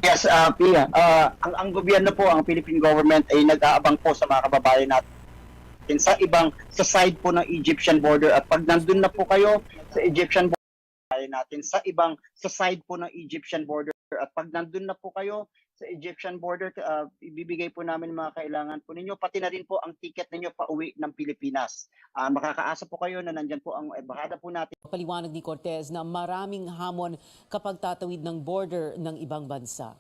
Yes, Pia. Ang gobyerno po, ang Philippine government ay nag-aabang po sa mga kababayan natin sa sa side po ng Egyptian border. At pag nandun na po kayo sa Egyptian border natin, sa side po ng Egyptian border. At pag nandun na po kayo sa Egyptian border, ibibigay po namin mga kailangan po ninyo, pati na rin po ang ticket ninyo pa uwi ng Pilipinas. Makakaasa po kayo na nandyan po ang embahada po natin. Paliwanag ni Cortez na maraming hamon kapag tatawid ng border ng ibang bansa.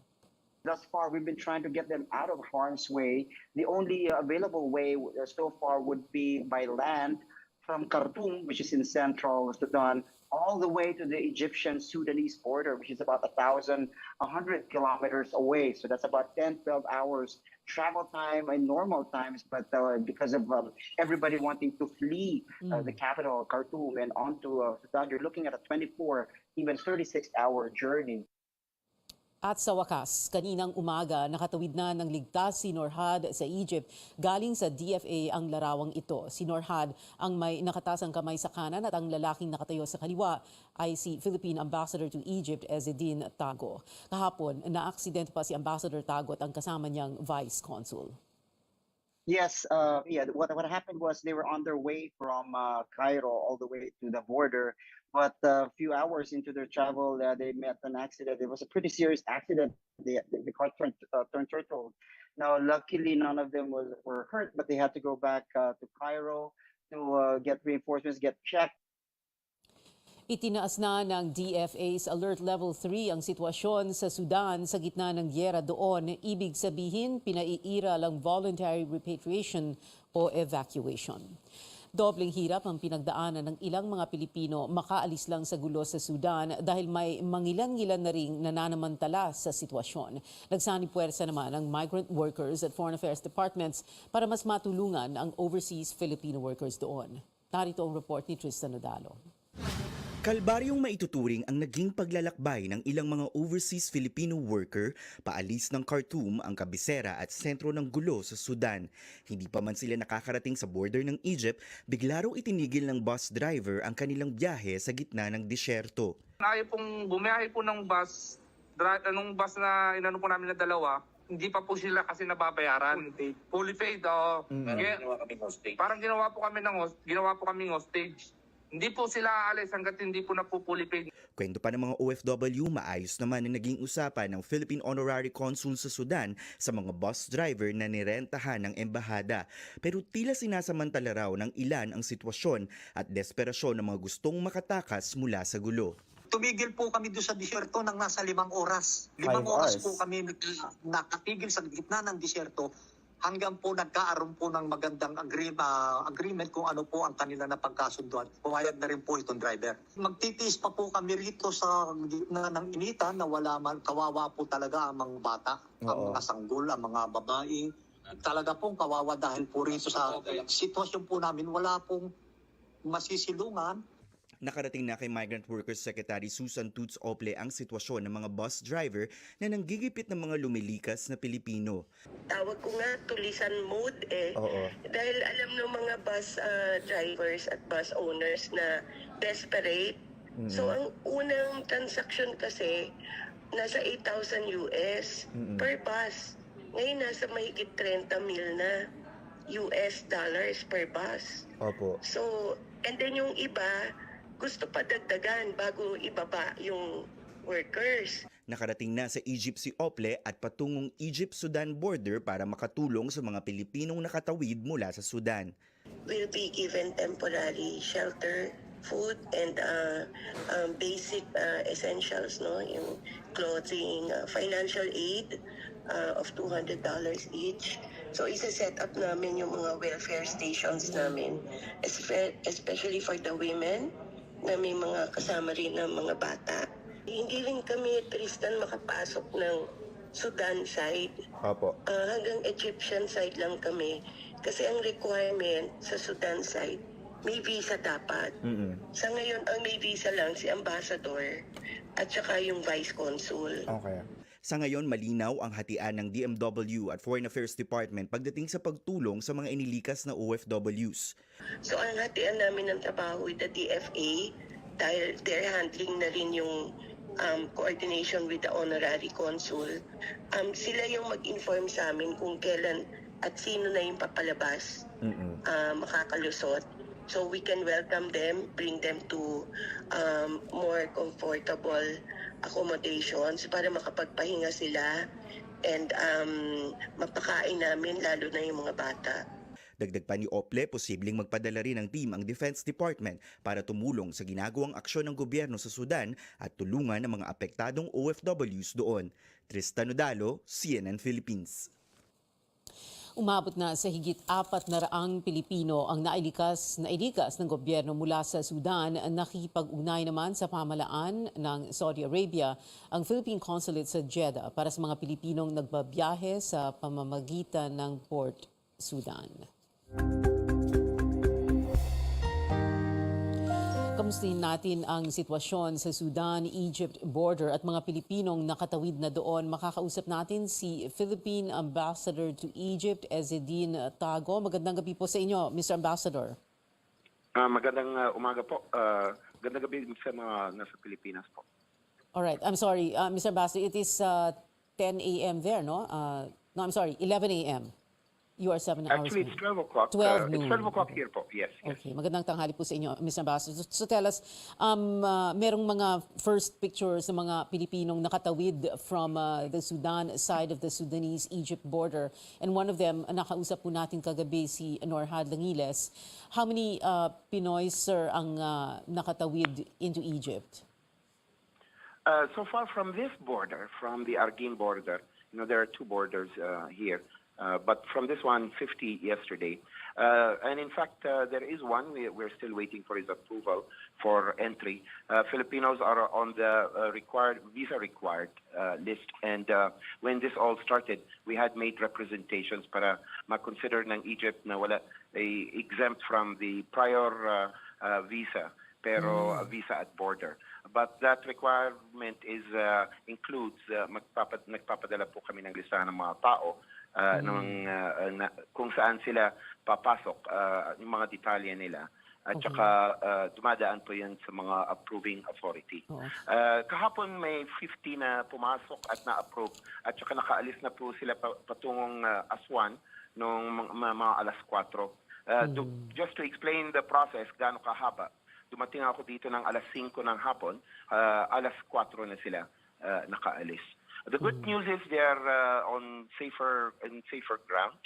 Thus far, we've been trying to get them out of harm's way. The only available way so far would be by land from Khartoum, which is in central Sudan, all the way to the Egyptian-Sudanese border, which is about 100 kilometers away. So that's about 10, 12 hours travel time in normal times. But because of everybody wanting to flee the capital, Khartoum, and onto Sudan, you're looking at a 24, even 36-hour journey. At sa wakas, kaninang umaga, nakatawid na ng ligtas si Norhad sa Egypt. Galing sa DFA ang larawang ito. Si Norhad ang may nakatasang kamay sa kanan at ang lalaking nakatayo sa kaliwa ay si Philippine Ambassador to Egypt, Ezzedine Tago. Kahapon, na-aksidente pa si Ambassador Tago at ang kasama niyang Vice Consul. Yes, What happened was they were on their way from Cairo all the way to the border, but a few hours into their travel, they met an accident. It was a pretty serious accident. The car turned turtle. Now, luckily, none of them were hurt, but they had to go back to Cairo to get reinforcements, get checked. Itinaas na ng DFA sa Alert Level 3 ang sitwasyon sa Sudan sa gitna ng gyera doon. Ibig sabihin, pinaiira lang voluntary repatriation o evacuation. Dobleng hirap ang pinagdaanan ng ilang mga Pilipino makaalis lang sa gulo sa Sudan dahil may mangilan-ngilan na ring nananamantala sa sitwasyon. Nagsanib puwersa naman ang migrant workers at Foreign Affairs Departments para mas matulungan ang overseas Filipino workers doon. Narito ang report ni Tristan Nadalo. Kalbaryong maituturing ang naging paglalakbay ng ilang mga overseas Filipino worker paalis ng Khartoum, ang kabisera at sentro ng gulo sa Sudan. Hindi pa man sila nakakarating sa border ng Egypt, bigla raw itinigil ng bus driver ang kanilang biyahe sa gitna ng disyerto. Ayaw pong bumiyahe po ng bus, anong bus na inano po namin na dalawa, hindi pa po sila kasi nababayaran. Fully paid. Parang ginawa po kami hostage. Hindi po sila aalis hanggat hindi po napupulipid. Kwento pa ng mga OFW, maayos naman ang naging usapan ng Philippine Honorary Consul sa Sudan sa mga bus driver na nirentahan ng embahada. Pero tila sinasamantala raw ng ilan ang sitwasyon at desperasyon ng mga gustong makatakas mula sa gulo. Tumigil po kami doon sa disyerto ng nasa 5 oras. 5 oras po kami nakatigil sa gitna ng disyerto hanggang po nagkaaroon po ng magandang agreement kung ano po ang kanila na pagkasunduan. Pumayag na rin po itong driver. Magtitiis pa po kami rito sa gitna ng initan na wala man, kawawa po talaga ang mga bata, ang mga sanggol, ang mga babae. Talaga pong kawawa dahil po rito sa sitwasyon po namin, wala pong masisilungan. Nakarating na kay Migrant Workers Secretary Susan Toots Ople ang sitwasyon ng mga bus driver na nanggigipit ng mga lumilikas na Pilipino. Tawag ko nga tulisan mode dahil alam ng mga bus drivers at bus owners na desperate. So ang unang transaction kasi nasa 8,000 US per bus. Ngayon nasa mahigit 30 mil na US dollars per bus. Opo. So, and then yung iba gusto pa dagdagan bago ibaba yung workers. Nakarating na sa Egypt si Ople at patungong Egypt-Sudan border para makatulong sa mga Pilipinong nakatawid mula sa Sudan. Will be given temporary shelter, food, and basic essentials, no? Yung clothing, financial aid of $200 each. So isa-set up namin yung mga welfare stations namin, especially for the women, na may mga kasama rin ng mga bata. Hindi rin kami, Tristan, makapasok ng Sudan side. Opo. Hanggang Egyptian side lang kami. Kasi ang requirement sa Sudan side, may visa dapat. Sa ngayon, ang may visa lang si Ambassador at saka yung Vice Consul. Okay. Sa ngayon, malinaw ang hatian ng DMW at Foreign Affairs Department pagdating sa pagtulong sa mga inilikas na OFWs. So ang hatian namin ng trabaho with the DFA, dahil they're handling na rin yung coordination with the honorary consul. Sila yung mag-inform sa amin kung kailan at sino na yung papalabas, makakalusot. So we can welcome them, bring them to more comfortable accommodations para makapagpahinga sila and mapakain namin lalo na yung mga bata. Dagdag pa ni Ople, posibleng magpadala rin ng team ang Defense Department para tumulong sa ginagawang aksyon ng gobyerno sa Sudan at tulungan ang mga apektadong OFWs doon. Tristan Nodalo, CNN Philippines. Umabot na sa higit 400 Pilipino ang nailikas ng gobyerno mula sa Sudan. Nakikipag-ugnay naman sa pamahalaan ng Saudi Arabia ang Philippine Consulate sa Jeddah para sa mga Pilipinong nagbabiyahe sa pamamagitan ng Port Sudan. Kamustahin natin ang sitwasyon sa Sudan-Egypt border at mga Pilipinong nakatawid na doon. Makakausap natin si Philippine Ambassador to Egypt, Ezzedine Tago. Magandang gabi po sa inyo, Mr. Ambassador. Magandang umaga po. Magandang gabi sa mga nasa Pilipinas po. Alright, I'm sorry, Mr. Ambassador, it is 10 a.m. there, no? No, I'm sorry, 11 a.m. You are 7 hours. Actually, it's 12 o'clock. 12 noon. It's 12 o'clock here po, yes. Okay, magandang tanghali po sa inyo, Mr. Ambassador. So tell us, merong mga first pictures ng mga Pilipinong nakatawid from the Sudan side of the Sudanese-Egypt border. And one of them, nakausap po natin kagabi si Norhad Langiles. How many Pinoy, sir, ang nakatawid into Egypt? So far from this border, from the Argin border, there are two borders here. But from this one, 50 yesterday. And in fact, there is one, we're still waiting for his approval for entry. Filipinos are on the visa-required list. And when this all started, we had made representations para makonsider ng Egypt na wala exempt from the prior visa, pero visa at border. But that requirement includes, nagpapadala po kami ng listahan ng mga tao kung saan sila papasok, yung mga detalye nila. At saka dumadaan po yan sa mga approving authority. Kahapon may 50 na pumasok at na-approve. At saka nakaalis na po sila patungong Aswan noong mga alas 4. Just to explain the process, gaano kahaba. Dumating ako dito ng alas 5 ng hapon, alas 4 na sila nakaalis. The good news is they're on safer ground.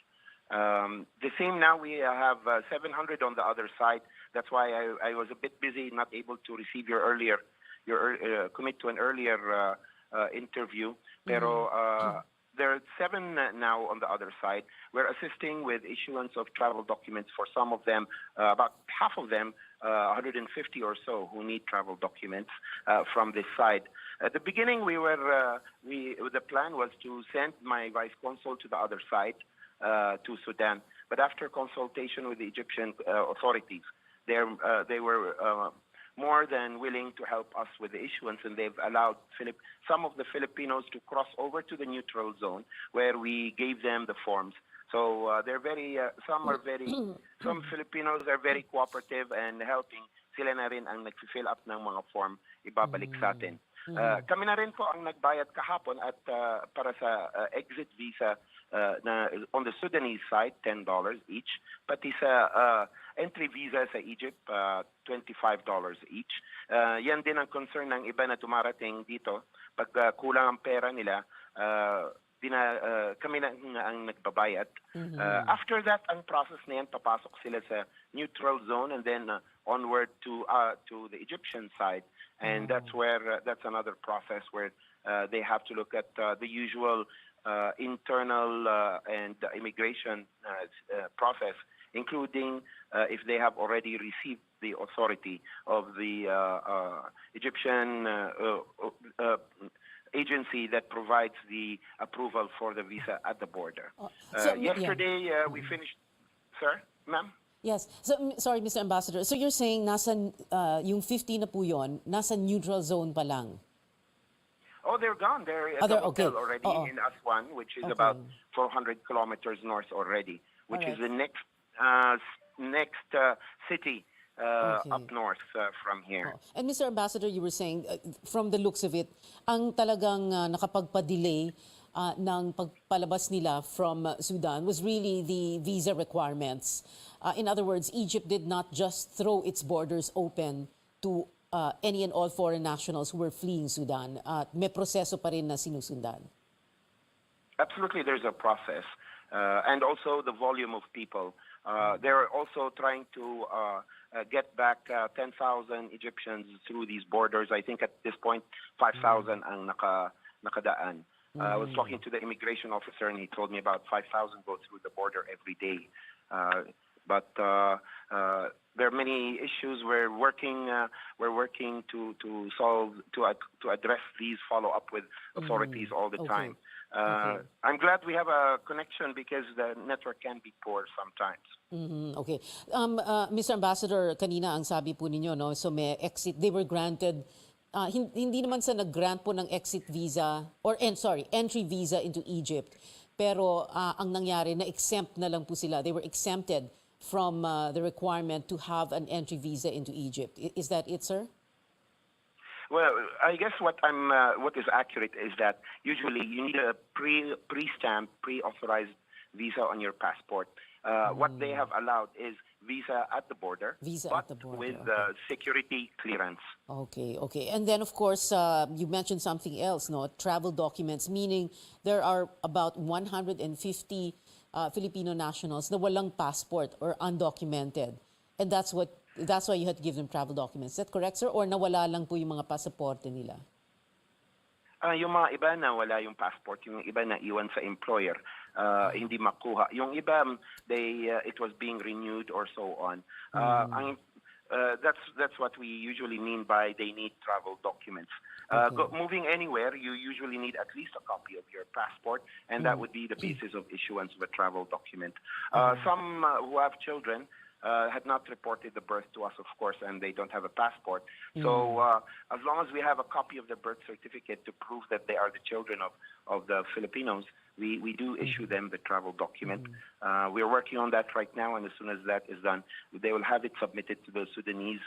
The same now, we have 700 on the other side. That's why I was a bit busy, not able to receive your commit to an earlier interview. Pero there are 7 now on the other side. We're assisting with issuance of travel documents for some of them, about half of them, 150 or so, who need travel documents from this side. At the beginning, the plan was to send my vice consul to the other side, to Sudan. But after consultation with the Egyptian authorities, they were more than willing to help us with the issuance, and they've allowed some of the Filipinos to cross over to the neutral zone, where we gave them the forms. So they're some Filipinos are very cooperative and helping. Sila na rin ang nag-fill up ng mga form, ibabalik sa atin. Kami na rin po ang nagbayad kahapon at para sa exit visa on the Sudanese side, $10 each. Pati sa entry visa sa Egypt, $25 each. Yan din ang concern ng iba na dumarating dito. Pag kulang ang pera nila, kami na ang nagbabayad. After that, ang process na yan, papasok sila sa neutral zone and then onward to the Egyptian side. And that's another process where they have to look at the usual internal and immigration process, including if they have already received the authority of the Egyptian agency that provides the approval for the visa at the border. Yesterday, we finished. Sir, ma'am? Yes. So, sorry, Mr. Ambassador. So you're saying yung 50 na po yun, nasa neutral zone pa lang? Oh, they're gone. They're at the hotel already in Aswan, which is about 400 kilometers north already, which is the next city up north from here. And Mr. Ambassador, you were saying, from the looks of it, ang talagang nakapagpa-delay ng pagpalabas nila from Sudan was really the visa requirements. In other words, Egypt did not just throw its borders open to any and all foreign nationals who were fleeing Sudan. May proseso pa rin na sinusundan. Absolutely, there's a process. And also the volume of people. They're also trying to get back 10,000 Egyptians through these borders. I think at this point, 5,000 ang nakadaan. I was talking to the immigration officer and he told me about 5,000 go through the border every day. But there are many issues we're working to solve, to address these, follow up with authorities all the time. I'm glad we have a connection because the network can be poor sometimes. Okay. Mr. Ambassador, kanina ang sabi po ninyo, no, so may exit, they were granted, hindi naman sa nag-grant po ng exit visa, or entry visa into Egypt. Pero ang nangyari, na-exempt na lang po sila. They were exempted from the requirement to have an entry visa into Egypt. Is that it, sir? Well, I guess what is accurate is that usually you need a pre-stamped, pre-authorized visa on your passport. What they have allowed is visa at the border, with security clearance. Okay. And then, of course, you mentioned something else, no? Travel documents, meaning there are about 150 Filipino nationals na walang passport or undocumented. And that's why you had to give them travel documents. Is that correct, sir? Or nawala lang po yung mga pasaporte nila? Yung mga iba na wala yung passport, yung iba na iwan sa employer, hindi makuha. Yung iba, it was being renewed or so on. That's what we usually mean by they need travel documents. Moving anywhere, you usually need at least a copy of your passport, and that would be the basis of issuance of a travel document. Some who have children had not reported the birth to us, of course, and they don't have a passport. So as long as we have a copy of the birth certificate to prove that they are the children of the Filipinos, we do issue them the travel document. We're working on that right now, and as soon as that is done, they will have it submitted to the Sudanese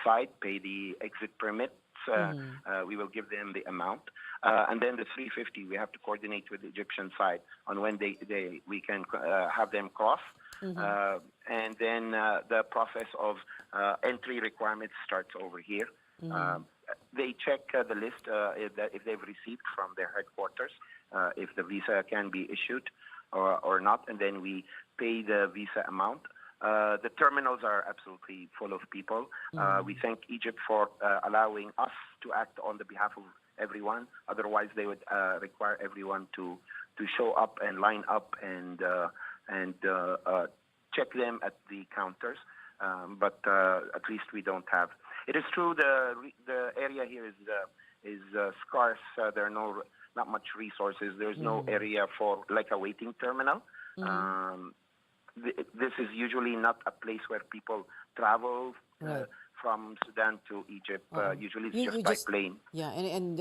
side, pay the exit permits. We will give them the amount. And then the 350, we have to coordinate with the Egyptian side on when we can have them cross. And then the process of entry requirements starts over here. They check the list if they've received from their headquarters, if the visa can be issued or not, and then we pay the visa amount. The terminals are absolutely full of people. We thank Egypt for allowing us to act on the behalf of everyone. Otherwise, they would require everyone to show up and line up and check them at the counters. But at least we don't have. It is true the area here is scarce. There are not much resources. There's no area for like a waiting terminal. This is usually not a place where people travel from Sudan to Egypt. Usually it's just by plane. Yeah, and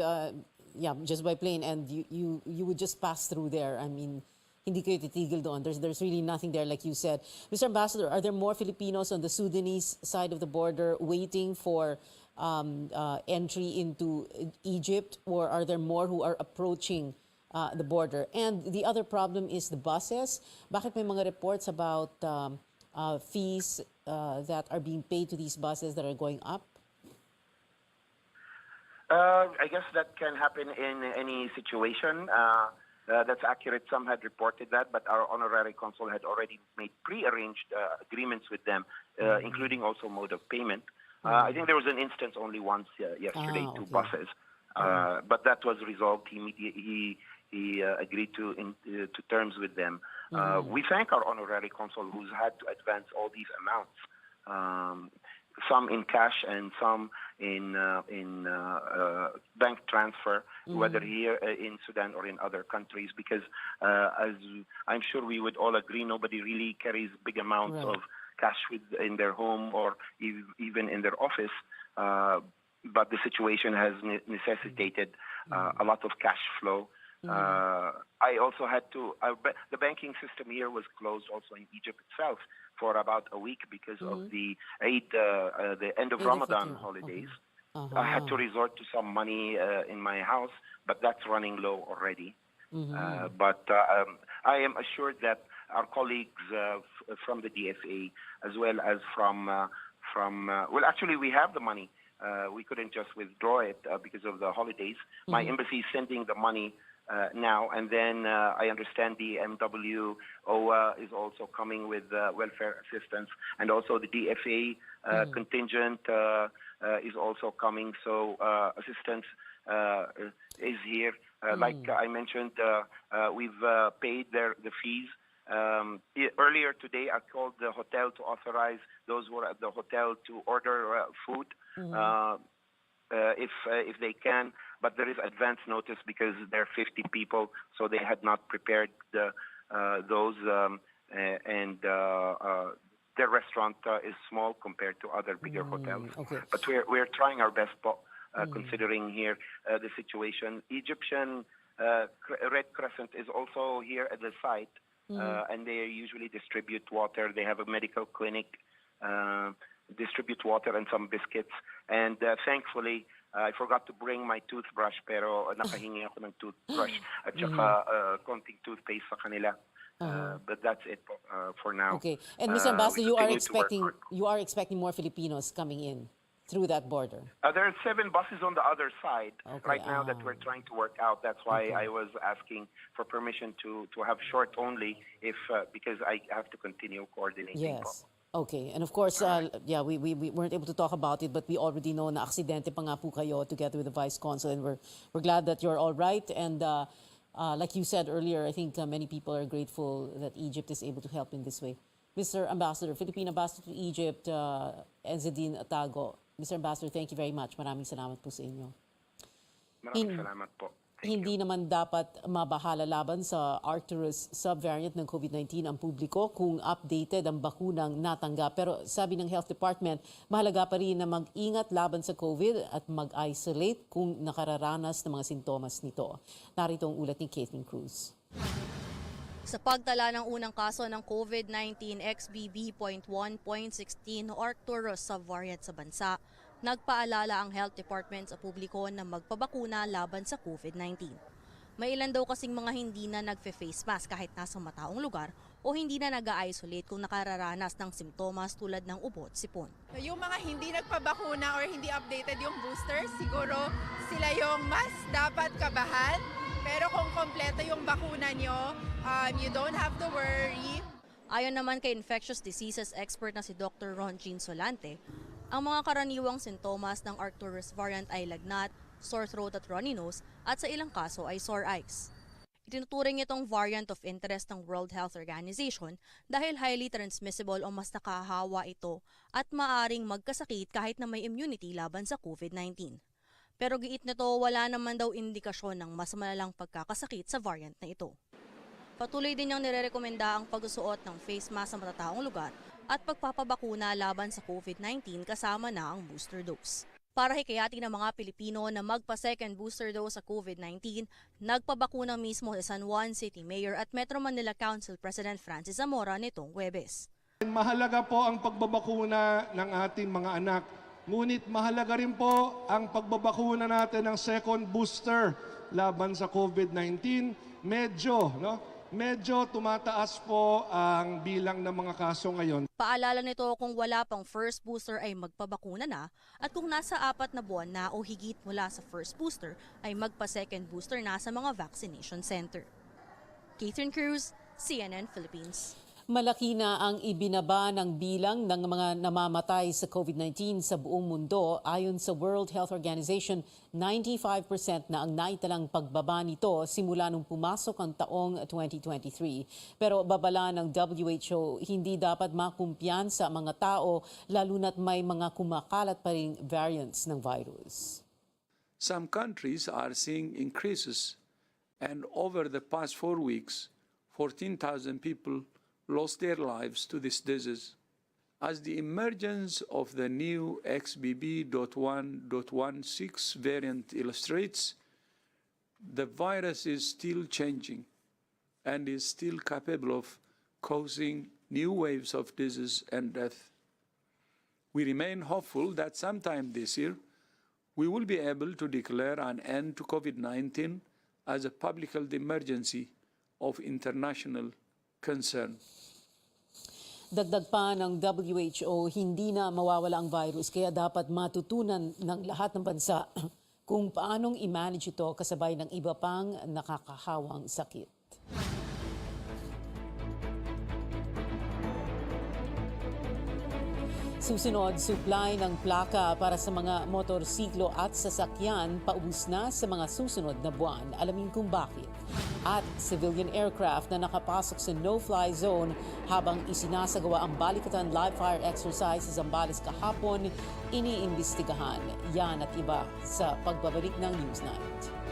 just by plane, and you would just pass through there. I mean, hindi kayo titigil doon. There's really nothing there, like you said. Mr. Ambassador, are there more Filipinos on the Sudanese side of the border waiting for entry into Egypt, or are there more who are approaching the border? And the other problem is the buses. Bakit may mga reports about fees that are being paid to these buses that are going up? I guess that can happen in any situation. That's accurate. Some had reported that, but our honorary consul had already made pre-arranged agreements with them, including also mode of payment. I think there was an instance only once yesterday, two buses, but that was resolved. He agreed to terms with them. We thank our honorary consul who's had to advance all these amounts, some in cash and some in bank transfer, whether here in Sudan or in other countries, because as I'm sure we would all agree, nobody really carries big amounts of cash in their home or even in their office. But the situation has necessitated a lot of cash flow. I also had to. The banking system here was closed also in Egypt itself for about a week because of the Eid, the end of Eid Ramadan al-Fitr. holidays. Okay. I had to resort to some money in my house, but that's running low already. But I am assured that our colleagues from the DFA, as well as from well, actually, we have the money. We couldn't just withdraw it because of the holidays. My embassy is sending the money now, and then I understand the MW OWA is also coming with welfare assistance, and also the DFA contingent is also coming. So assistance is here. Like I mentioned, we've paid the fees. Earlier today, I called the hotel to authorize those who are at the hotel to order food if they can. But there is advance notice because there are 50 people, so they had not prepared those. And their restaurant is small compared to other bigger hotels. Okay. But we're trying our best, considering here the situation. Egyptian Red Crescent is also here at the site. And they usually distribute water. They have a medical clinic, distribute water and some biscuits. And thankfully, I forgot to bring my toothbrush, pero nakahingi ako ng toothbrush at saka konting toothpaste sa kanila. But that's it for now. Okay. And Mr. Ambassador, We continue to you are expecting more Filipinos coming in through that border. There are 7 buses on the other side Okay, right now that we're trying to work out. That's why I was asking for permission to have short only because I have to continue coordinating. Yes. Okay. And of course, we weren't able to talk about it, but we already know na aksidente pa nga po kayo together with the Vice Consul, and we're glad that you're all right. And like you said earlier, I think many people are grateful that Egypt is able to help in this way. Mr. Ambassador, Philippine Ambassador to Egypt, Ezzedine Atago. Mr. Ambassador, thank you very much. Maraming salamat po sa inyo. Maraming salamat po. Hindi naman dapat mabahala laban sa Arcturus subvariant ng COVID-19 ang publiko kung updated ang bakunang natanggap. Pero sabi ng Health Department, mahalaga pa rin na mag-ingat laban sa COVID at mag-isolate kung nakararanas ng mga sintomas nito. Narito ang ulat ni Caitlin Cruz. Sa pagtala ng unang kaso ng COVID-19 XBB.1.16 o Arcturus subvariant sa bansa, nagpaalala ang Health Department sa publiko na magpabakuna laban sa COVID-19. May ilan daw kasing mga hindi na nagfe-face mask kahit nasa mataong lugar o hindi na nag-isolate kung nakararanas ng simptomas tulad ng ubo at sipon. Yung mga hindi nagpabakuna or hindi updated yung booster, siguro sila yung mas dapat kabahan. Pero kung kompleto yung bakuna nyo, you don't have to worry. Ayon naman kay infectious diseases expert na si Dr. Ron Jean Solante, ang mga karaniwang sintomas ng Arcturus variant ay lagnat, sore throat at runny nose at sa ilang kaso ay sore eyes. Itinuturing itong variant of interest ng World Health Organization dahil highly transmissible o mas nakahawa ito at maaring magkasakit kahit na may immunity laban sa COVID-19. Pero giit nito, wala naman daw indikasyon ng mas malalang pagkakasakit sa variant na ito. Patuloy din niyang nirerekomenda ang pagsusuot ng face mask sa matataong lugar at pagpapabakuna laban sa COVID-19 kasama na ang booster dose. Para hikayatin ng mga Pilipino na magpa-second booster dose sa COVID-19, nagpabakuna mismo sa San Juan City Mayor at Metro Manila Council President Francis Zamora nitong Huwebes. Mahalaga po ang pagbabakuna ng ating mga anak. Ngunit mahalaga rin po ang pagbabakuna natin ng second booster laban sa COVID-19. Medyo tumataas po ang bilang ng mga kaso ngayon. Paalala nito kung wala pang first booster ay magpabakuna na at kung nasa 4 na buwan na o higit mula sa first booster ay magpa-second booster na sa mga vaccination center. Catherine Cruz, CNN Philippines. Malaki na ang ibinaba ng bilang ng mga namamatay sa COVID-19 sa buong mundo. Ayon sa World Health Organization, 95% na ang naitalang pagbaba nito simula nung pumasok ang taong 2023. Pero babala ng WHO, hindi dapat makumpiyansa ang mga tao lalo na't may mga kumakalat pa ring variants ng virus. Some countries are seeing increases, and over the past 4 weeks, 14,000 people lost their lives to this disease. As the emergence of the new XBB.1.16 variant illustrates, the virus is still changing and is still capable of causing new waves of disease and death. We remain hopeful that sometime this year, we will be able to declare an end to COVID-19 as a public health emergency of international concern. Dagdag pa ng WHO, hindi na mawawala ang virus kaya dapat matutunan ng lahat ng bansa kung paanong i-manage ito kasabay ng iba pang nakakahawang sakit. Susunod, supply ng plaka para sa mga motorsiklo at sasakyan paubos na sa mga susunod na buwan. Alamin kung bakit. At civilian aircraft na nakapasok sa no-fly zone habang isinasagawa ang Balikatan live fire exercise sa Zambales kahapon, iniimbestigahan. Yan at iba sa pagbabalik ng Newsnight.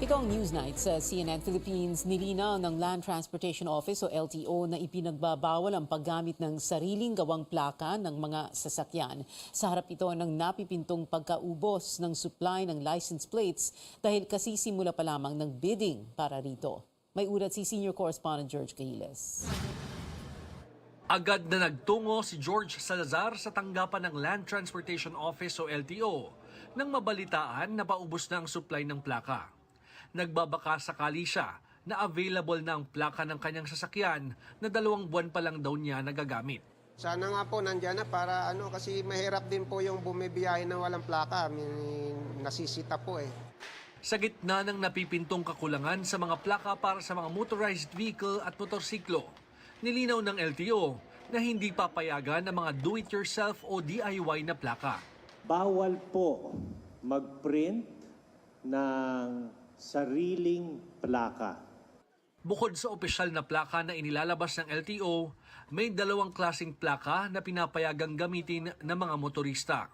Ito ang Newsnight sa CNN Philippines. Nilinaw ng Land Transportation Office o LTO na ipinagbabawal ang paggamit ng sariling gawang plaka ng mga sasakyan. Sa harap ito ng napipintong pagkaubos ng supply ng license plates dahil kasisimula pa lamang ng bidding para rito. May ulat si Senior Correspondent George Cahiles. Agad na nagtungo si George Salazar sa tanggapan ng Land Transportation Office o LTO nang mabalitaan na paubos na ang supply ng plaka. Nagbabaka sakali siya na available na ang plaka ng kanyang sasakyan na 2 buwan pa lang daw niya nagagamit. Sana nga po nandiyan na para kasi mahirap din po yung bumibiyahe na walang plaka. Nasisita po eh. Sa gitna ng napipintong kakulangan sa mga plaka para sa mga motorized vehicle at motorsiklo, nilinaw ng LTO na hindi papayagan ng mga do-it-yourself o DIY na plaka. Bawal po mag-print ng sariling plaka. Bukod sa opisyal na plaka na inilalabas ng LTO, may 2 klaseng plaka na pinapayagang gamitin ng mga motorista.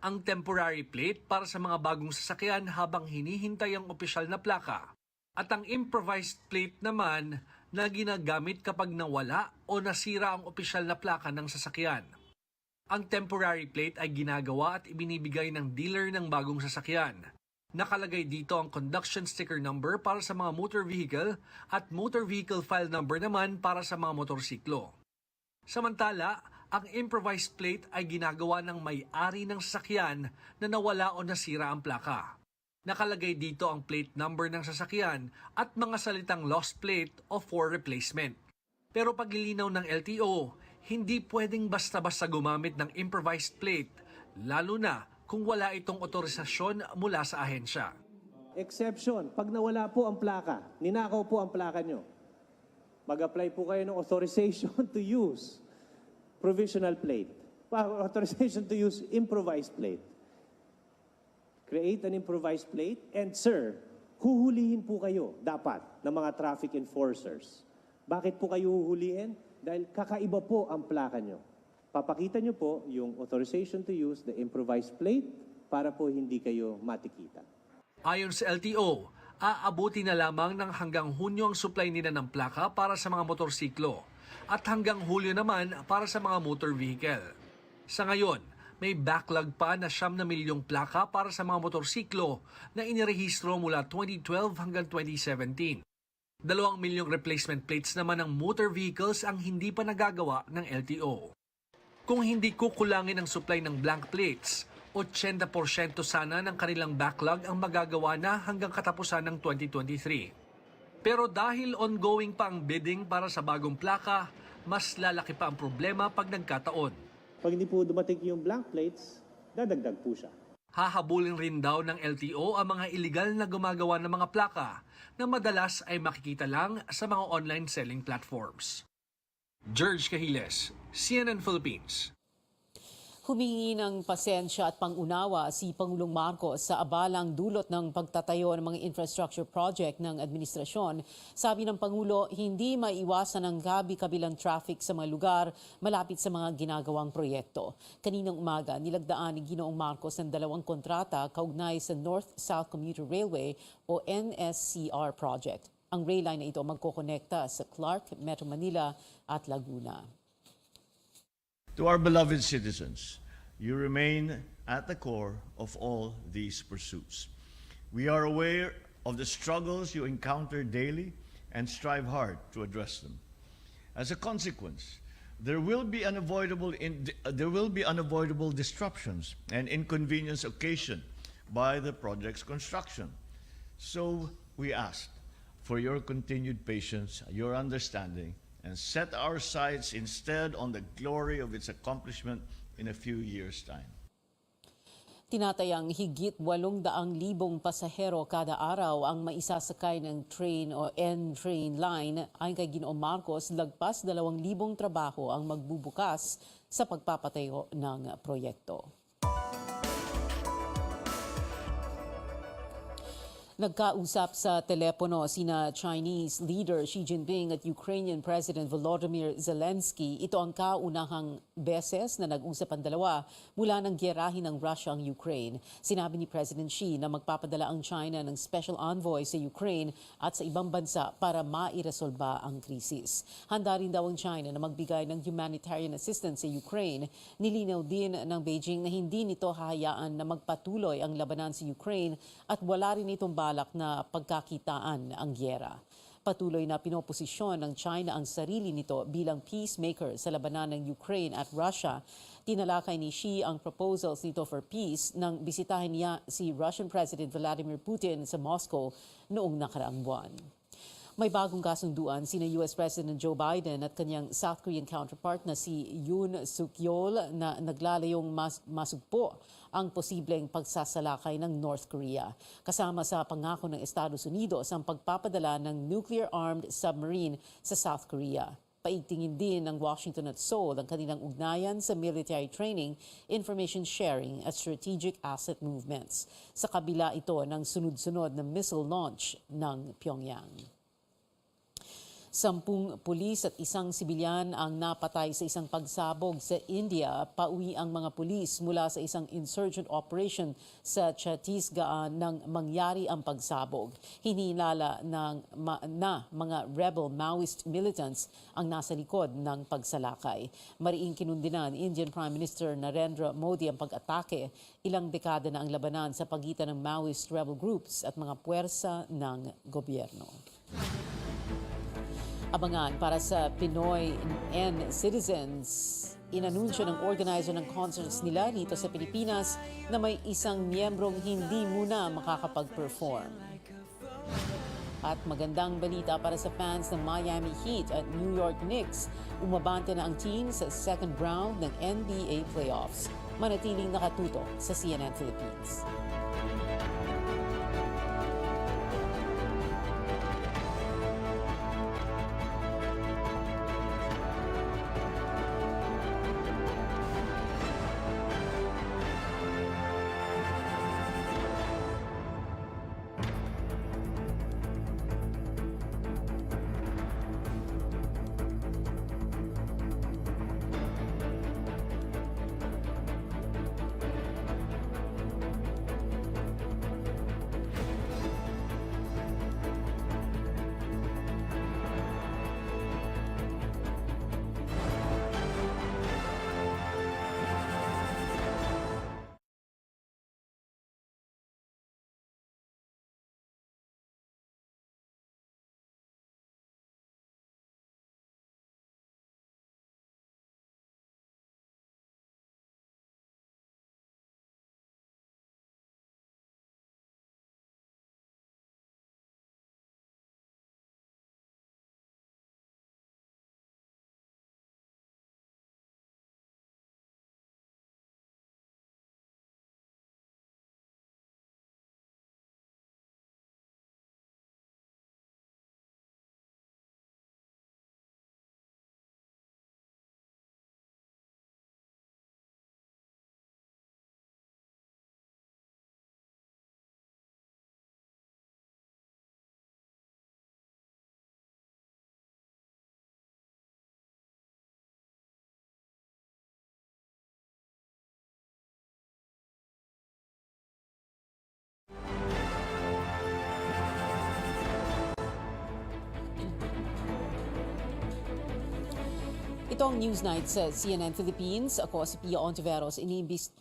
Ang temporary plate para sa mga bagong sasakyan habang hinihintay ang opisyal na plaka at ang improvised plate naman na ginagamit kapag nawala o nasira ang opisyal na plaka ng sasakyan. Ang temporary plate ay ginagawa at ibinibigay ng dealer ng bagong sasakyan. Nakalagay dito ang conduction sticker number para sa mga motor vehicle at motor vehicle file number naman para sa mga motorsiklo. Samantala, ang improvised plate ay ginagawa ng may-ari ng sasakyan na nawala o nasira ang plaka. Nakalagay dito ang plate number ng sasakyan at mga salitang lost plate o for replacement. Pero paglilinaw ng LTO, hindi pwedeng basta-basta gumamit ng improvised plate, lalo na kung wala itong otorisasyon mula sa ahensya. exception, pag nawala po ang plaka, ninakaw po ang plaka nyo, mag-apply po kayo ng authorization to use provisional plate. Authorization to use improvised plate. Create an improvised plate and sir, huhulihin po kayo dapat ng mga traffic enforcers. Bakit po kayo huhulihin? Dahil kakaiba po ang plaka nyo. Papakita nyo po yung authorization to use the improvised plate para po hindi kayo matikita. Ayon sa LTO, aabuti na lamang ng hanggang Hunyo ang supply nila ng plaka para sa mga motorsiklo at hanggang Hulyo naman para sa mga motor vehicle. Sa ngayon, may backlog pa na 9 milyong plaka para sa mga motorsiklo na inirehistro mula 2012 hanggang 2017. 2 milyong replacement plates naman ng motor vehicles ang hindi pa nagagawa ng LTO. Kung hindi kukulangin ang supply ng blank plates, 80% sana ng kanilang backlog ang magagawa na hanggang katapusan ng 2023. Pero dahil ongoing pa ang bidding para sa bagong plaka, mas lalaki pa ang problema pag nagkataon. Pag hindi po dumating yung blank plates, dadagdag po siya. Hahabulin rin daw ng LTO ang mga iligal na gumagawa ng mga plaka na madalas ay makikita lang sa mga online selling platforms. George Cahiles, CNN Philippines. Humingi ng pasensya at pangunawa si Pangulong Marcos sa abalang dulot ng pagtatayo ng mga infrastructure project ng administrasyon. Sabi ng Pangulo, hindi maiwasan ang gabi-kabilang traffic sa mga lugar malapit sa mga ginagawang proyekto. Kaninang umaga, nilagdaan ni Ginoong Marcos ng 2 kontrata kaugnay sa North-South Commuter Railway o NSCR project. Ang rail line na ito magkokonekta sa Clark, Metro Manila at Laguna. To our beloved citizens, you remain at the core of all these pursuits. We are aware of the struggles you encounter daily and strive hard to address them. As a consequence, there will be unavoidable disruptions and inconvenience occasioned by the project's construction. So we ask for your continued patience, your understanding, and set our sights instead on the glory of its accomplishment in a few years' time. Tinatayang higit 800,000 pasahero kada araw ang maisasakay ng train o N-train line. Ayon kay Ginoong Marcos, lagpas 2,000 trabaho ang magbubukas sa pagpapatayo ng proyekto. Nagkausap sa telepono sina Chinese leader Xi Jinping at Ukrainian President Volodymyr Zelensky. Ito ang kaunahang beses na nag-usap ang dalawa mula nang gyerahin ng Russia ang Ukraine. Sinabi ni President Xi na magpapadala ang China ng special envoy sa Ukraine at sa ibang bansa para mairesolba ang krisis. Handa rin daw ang China na magbigay ng humanitarian assistance sa Ukraine. Nilinaw din ng Beijing na hindi nito hahayaan na magpatuloy ang labanan sa Ukraine at wala rin itong balak na pagkakitaan ang gyera. Patuloy na pinoposisyon ng China ang sarili nito bilang peacemaker sa labanan ng Ukraine at Russia. Tinalakay ni Xi ang proposals nito for peace nang bisitahin niya si Russian President Vladimir Putin sa Moscow noong nakaraang buwan. May bagong kasunduan sina US President Joe Biden at kanyang South Korean counterpart na si Yoon Suk-yeol na naglalayong masugpo ang posibleng pagsasalakay ng North Korea. Kasama sa pangako ng Estados Unidos ang pagpapadala ng nuclear-armed submarine sa South Korea. Paigtingin din ng Washington at Seoul ang kanilang ugnayan sa military training, information sharing at strategic asset movements. Sa kabila ito ng sunod-sunod na missile launch ng Pyongyang. 10 pulis at 1 sibilyan ang napatay sa isang pagsabog sa India. Pauwi ang mga pulis mula sa isang insurgent operation sa Chhattisgarh nang mangyari ang pagsabog. Hinilala na mga rebel Maoist militants ang nasa likod ng pagsalakay. Mariing kinundinan Indian Prime Minister Narendra Modi ang pag-atake. Ilang dekada na ang labanan sa pagitan ng Maoist rebel groups at mga puwersa ng gobyerno. Abangan para sa Pinoy N-Citizens. Inanunsyo ng organizer ng concerts nila dito sa Pilipinas na may isang miyembrong hindi muna makakapag-perform. At magandang balita para sa fans ng Miami Heat at New York Knicks. Umabante na ang team sa second round ng NBA playoffs. Manatiling nakatutok sa CNN Philippines. Ito ang Newsnight sa CNN Philippines. Ako si Pia Ontiveros.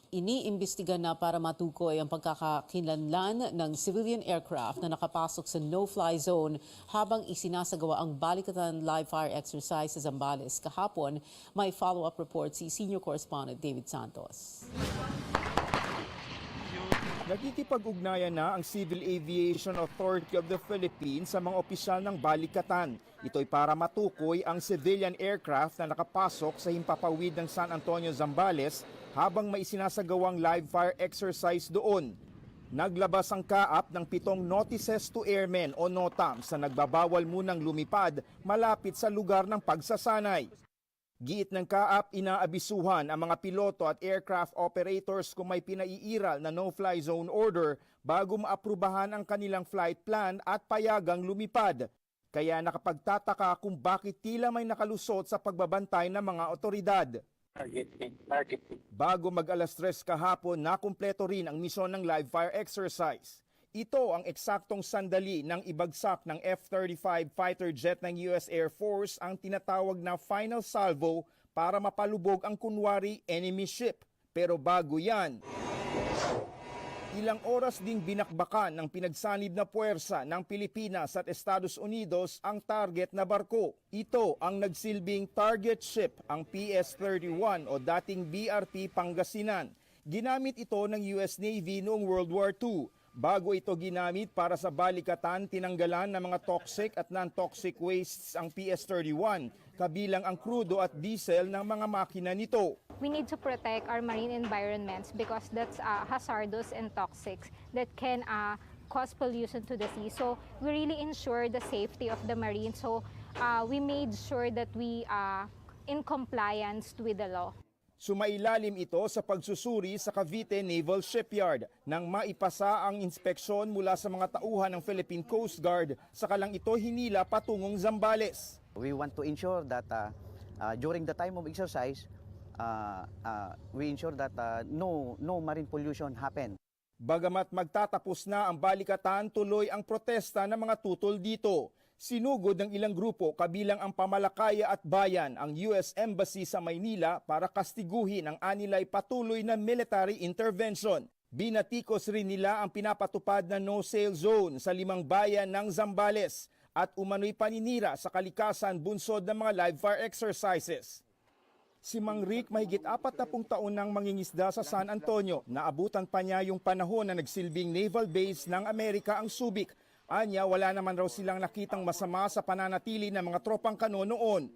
Iniimbestiga na para matukoy ang pagkakakilanlan ng civilian aircraft na nakapasok sa no-fly zone habang isinasagawa ang Balikatan live fire exercise sa Zambales. Kahapon, may follow-up report si senior correspondent David Santos. Nakikipag-ugnayan na ang Civil Aviation Authority of the Philippines sa mga opisyal ng Balikatan. Ito'y para matukoy ang civilian aircraft na nakapasok sa himpapawid ng San Antonio, Zambales habang may isinasagawang live fire exercise doon. Naglabas ang kaap ng 7 notices to airmen o NOTAMs na nagbabawal munang lumipad malapit sa lugar ng pagsasanay. Giit ng kaap, inaabisuhan ang mga piloto at aircraft operators kung may pinaiiral na no-fly zone order bago maaprubahan ang kanilang flight plan at payagang lumipad. Kaya nakapagtataka kung bakit tila may nakalusot sa pagbabantay ng mga otoridad. Bago mag-alas 3 kahapon, nakumpleto rin ang misyon ng live fire exercise. Ito ang eksaktong sandali ng ibagsak ng F-35 fighter jet ng US Air Force ang tinatawag na final salvo para mapalubog ang kunwari enemy ship. Pero bago yan, ilang oras ding binakbakan ng pinagsanib na puwersa ng Pilipinas at Estados Unidos ang target na barko. Ito ang nagsilbing target ship, ang PS-31 o dating BRP Pangasinan. Ginamit ito ng US Navy noong World War II. Bago ito ginamit para sa Balikatan, tinanggalan ng mga toxic at non-toxic wastes ang PS-31, kabilang ang krudo at diesel ng mga makina nito. We need to protect our marine environments because that's hazardous and toxic that can cause pollution to the sea. So we really ensure the safety of the marine. So we made sure that we are in compliance with the law. Sumailalim ito sa pagsusuri sa Cavite Naval Shipyard nang maipasa ang inspeksyon mula sa mga tauhan ng Philippine Coast Guard, saka lang ito hinila patungong Zambales. We want to ensure that during the time of exercise, we ensure that no marine pollution happen. Bagamat magtatapos na ang Balikatan, tuloy ang protesta ng mga tutol dito. Sinugod ng ilang grupo kabilang ang Pamalakaya at Bayan ang US Embassy sa Maynila para kastiguhin ang anilay patuloy na military intervention. Binatikos rin nila ang pinapatupad na no-sail zone sa 5 bayan ng Zambales at umano'y paninira sa kalikasan bunsod ng mga live fire exercises. Si Mang Rick mahigit 40 taon nang mangingisda sa San Antonio. Naabutan pa niya yung panahon na nagsilbing naval base ng Amerika ang Subic. Anya, wala naman raw silang nakitang masama sa pananatili ng mga tropang kano noon.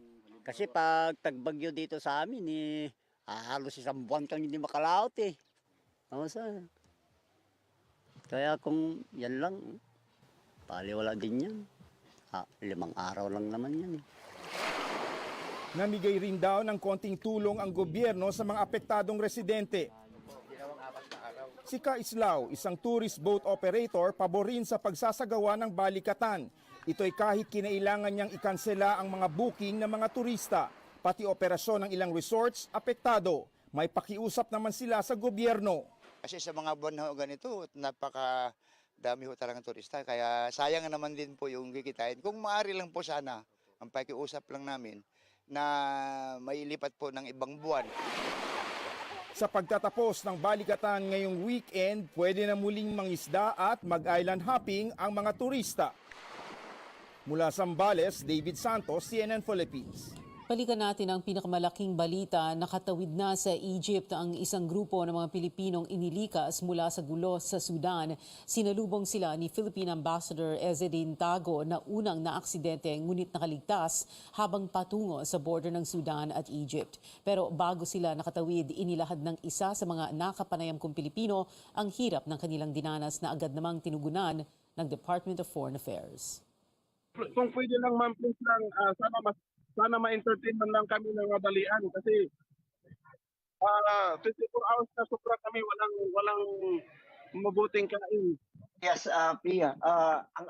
Kasi pag tagbagyo dito sa amin, halos 1 buwan kang hindi makalaot eh. Kaya kung yan lang, wala din yan. 5 araw lang naman yan eh. Namigay rin daw ng konting tulong ang gobyerno sa mga apektadong residente. Si Ka Islao, isang tourist boat operator, paborin sa pagsasagawa ng Balikatan. Ito'y kahit kinailangan niyang ikansela ang mga booking ng mga turista, pati operasyon ng ilang resorts apektado. May pakiusap naman sila sa gobyerno. Kasi sa mga buwan na ganito, napakadami ho talagang turista. Kaya sayang naman din po yung kikitain. Kung maaari lang po sana, ang pakiusap lang namin, na mailipat po ng ibang buwan. Sa pagtatapos ng Balikatan ngayong weekend, pwede na muling mangisda at mag-island hopping ang mga turista. Mula Zambales, David Santos, CNN Philippines. Balikan natin ang pinakamalaking balita. Nakatawid na sa Egypt ang isang grupo ng mga Pilipinong inilikas mula sa gulo sa Sudan. Sinalubong sila ni Philippine Ambassador Ezzedine Tago na unang naaksidente ngunit nakaligtas habang patungo sa border ng Sudan at Egypt. Pero bago sila nakatawid, inilahad ng isa sa mga nakapanayam kong Pilipino ang hirap ng kanilang dinanas na agad namang tinugunan ng Department of Foreign Affairs. Kung pwede lang ma'am, please lang, sana ma-entertain man lang kami ng madalian kasi 24 hours na sobra kami walang mabuting kain. Yes, Pia.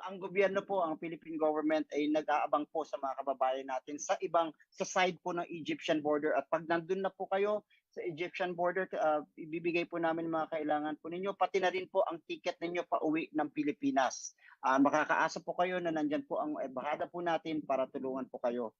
Ang gobyerno po, ang Philippine government ay nag-aabang po sa mga kababayan natin sa side po ng Egyptian border. At pag nandun na po kayo sa Egyptian border, ibibigay po namin mga kailangan po ninyo. Pati na rin po ang ticket ninyo pa uwi ng Pilipinas. Makakaasa po kayo na nandyan po ang embahada po natin para tulungan po kayo.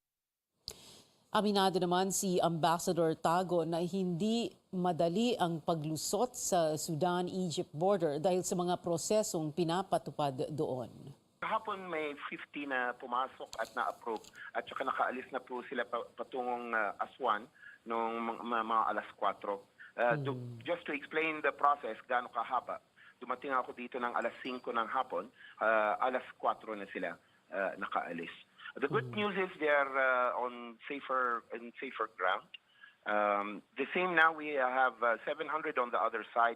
Aminado naman si Ambassador Tago na hindi madali ang paglusot sa Sudan-Egypt border dahil sa mga prosesong pinapatupad doon. Kahapon may 50 na pumasok at na-approve at saka nakaalis na po sila patungong Aswan noong mga alas 4. Just to explain the process, gaano kahaba, dumating ako dito ng alas 5 ng hapon, alas 4 na sila nakaalis. The good news is they're on safer ground. The same now, we have 700 on the other side.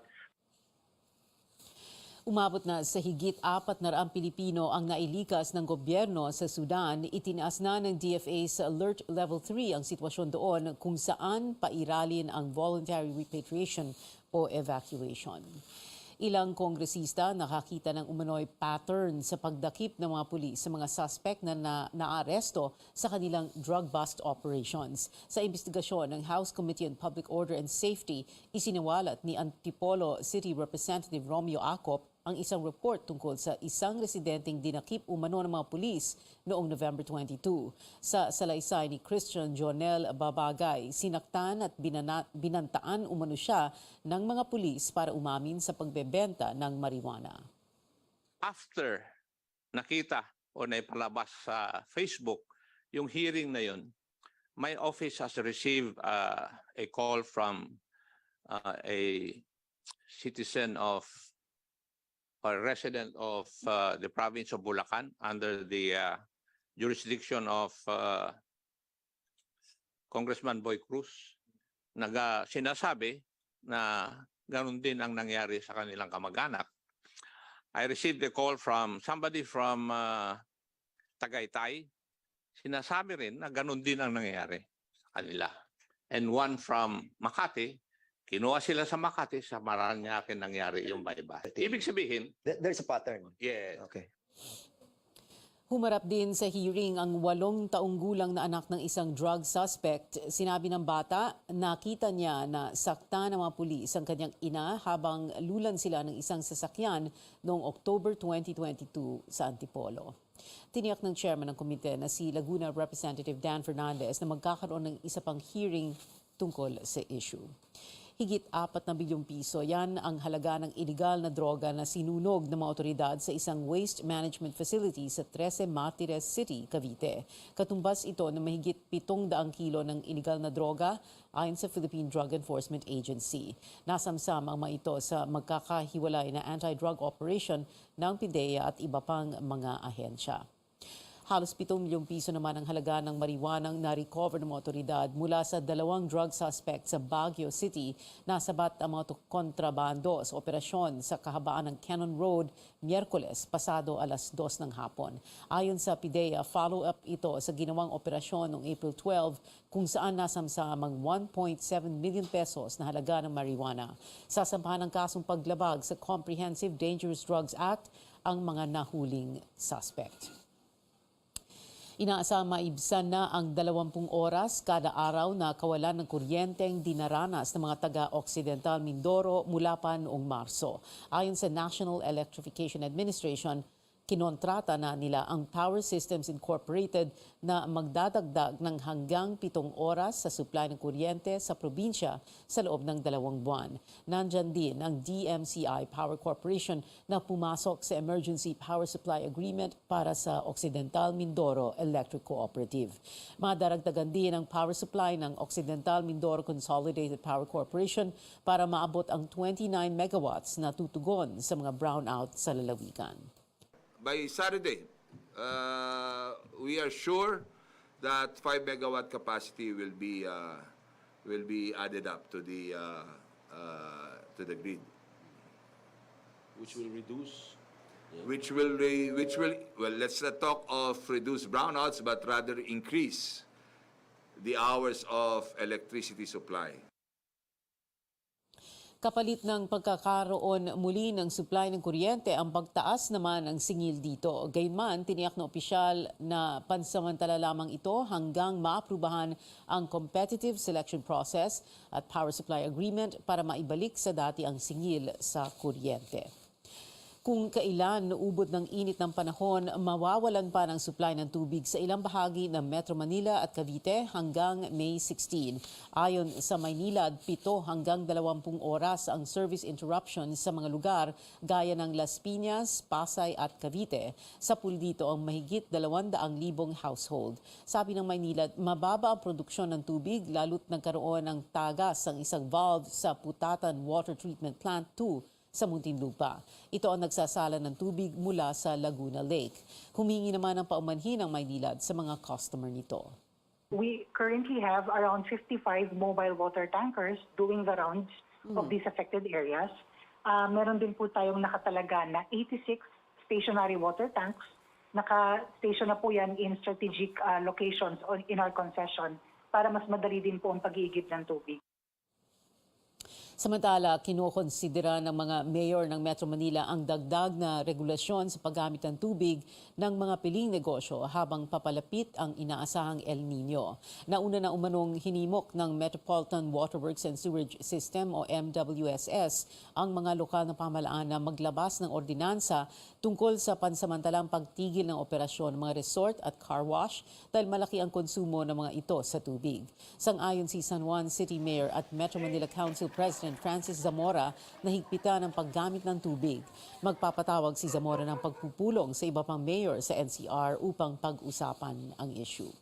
Umabot na sa higit 400 Pilipino ang nailikas ng gobyerno sa Sudan. Itinaas na ng DFA sa Alert Level 3 ang sitwasyon doon kung saan pairalin ang voluntary repatriation o evacuation. Ilang kongresista nakakita ng umano'y pattern sa pagdakip ng mga pulis sa mga suspect na naaresto sa kanilang drug bust operations. Sa investigasyon ng House Committee on Public Order and Safety, isiniwalat ni Antipolo City Representative Romeo Acop ang isang report tungkol sa isang residenteng dinakip umano ng mga pulis noong November 22. Sa salaysay ni Christian Jonel Babagay, sinaktan at binantaan umano siya ng mga pulis para umamin sa pagbebenta ng marijuana. After nakita o naipalabas sa Facebook yung hearing na yun, my office has received a call from a citizen of a resident of the province of Bulacan under the jurisdiction of Congressman Boy Cruz. Sinasabi na ganun din ang nangyari sa kanilang kamag-anak. I received a call from somebody from Tagaytay. Sinasabi rin na ganun din ang nangyari sa kanila. And one from Makati, kinuha sila sa Makati, sa Parañaque nangyari yung bypass. Ibig sabihin, there's a pattern. Yeah. Okay. Humarap din sa hearing ang 8 taong gulang na anak ng isang drug suspect. Sinabi ng bata, nakita niya na sakta ng mga pulis ang kanyang ina habang lulan sila ng isang sasakyan noong October 2022 sa Antipolo. Tiniyak ng chairman ng komite na si Laguna Representative Dan Fernandez na magkakaroon ng isa pang hearing tungkol sa issue. Higit 4 na bilyong piso, yan ang halaga ng iligal na droga na sinunog ng mga otoridad sa isang waste management facility sa 13 Martires City, Cavite. Katumbas ito na mahigit 700 kilo ng iligal na droga ayon sa Philippine Drug Enforcement Agency. Nasamsam ang mga ito sa magkakahiwalay na anti-drug operation ng PIDEA at iba pang mga ahensya. Halos 7 milyong piso naman ang halaga ng marijuanang na-recover ng mga otoridad mula sa 2 drug suspects sa Baguio City. Nasabat ang mga kontrabando sa operasyon sa kahabaan ng Cannon Road Miyerkules pasado alas 2 ng hapon. Ayon sa PIDEA, follow-up ito sa ginawang operasyon noong April 12 kung saan nasamsamang 1.7 million pesos na halaga ng marijuana. Sasampahan ng kasong paglabag sa Comprehensive Dangerous Drugs Act ang mga nahuling suspect. Inaasang maibsan na ang 20 oras kada araw na kawalan ng kuryenteng dinaranas ng mga taga-Occidental Mindoro mula pa noong Marso. Ayon sa National Electrification Administration, kinontrata na nila ang Power Systems Incorporated na magdadagdag ng hanggang 7 oras sa supply ng kuryente sa probinsya sa loob ng 2 buwan. Nandyan din ang DMCI Power Corporation na pumasok sa Emergency Power Supply Agreement para sa Occidental Mindoro Electric Cooperative. Madaragdagan din ang power supply ng Occidental Mindoro Consolidated Power Corporation para maabot ang 29 megawatts na tutugon sa mga brownout sa lalawigan. By Saturday, we are sure that 5 megawatt capacity will be added up to the grid, which will reduce. Which will well, let's not talk of reduce brownouts, but rather increase the hours of electricity supply. Kapalit ng pagkakaroon muli ng supply ng kuryente, ang pagtaas naman ng singil dito. Gayunman, tiniyak na opisyal na pansamantala lamang ito hanggang maaprubahan ang competitive selection process at power supply agreement para maibalik sa dati ang singil sa kuryente. Kung kailan naubod ng init ng panahon, mawawalan pa ng supply ng tubig sa ilang bahagi ng Metro Manila at Cavite hanggang May 16. Ayon sa Maynila, 7 hanggang 20 oras ang service interruption sa mga lugar gaya ng Las Piñas, Pasay at Cavite. Sa pool dito ang mahigit 200,000 household. Sabi ng Maynila, mababa ang produksyon ng tubig lalo't nagkaroon ng tagas ang isang valve sa Putatan Water Treatment Plant 2 sa Muntinlupa. Ito ang nagsasala ng tubig mula sa Laguna Lake. Humingi naman ng paumanhin ng Maynilad sa mga customer nito. We currently have around 55 mobile water tankers doing the rounds of these affected areas. Meron din po tayong nakatalaga na 86 stationary water tanks. Naka-station na po yan in strategic locations in our concession para mas madali din po ang pag-iigib ng tubig. Samantala, kinokonsidera ng mga mayor ng Metro Manila ang dagdag na regulasyon sa paggamit ng tubig ng mga piling negosyo habang papalapit ang inaasahang El Nino. Nauna na umanong hinimok ng Metropolitan Waterworks and Sewerage System o MWSS ang mga lokal na pamahalaan na maglabas ng ordinansa tungkol sa pansamantalang pagtigil ng operasyon ng mga resort at car wash dahil malaki ang konsumo ng mga ito sa tubig. Sang-ayon si San Juan City Mayor at Metro Manila Council President Francis Zamora na higpitan ang paggamit ng tubig. Magpapatawag si Zamora ng pagpupulong sa iba pang mayor sa NCR upang pag-usapan ang issue.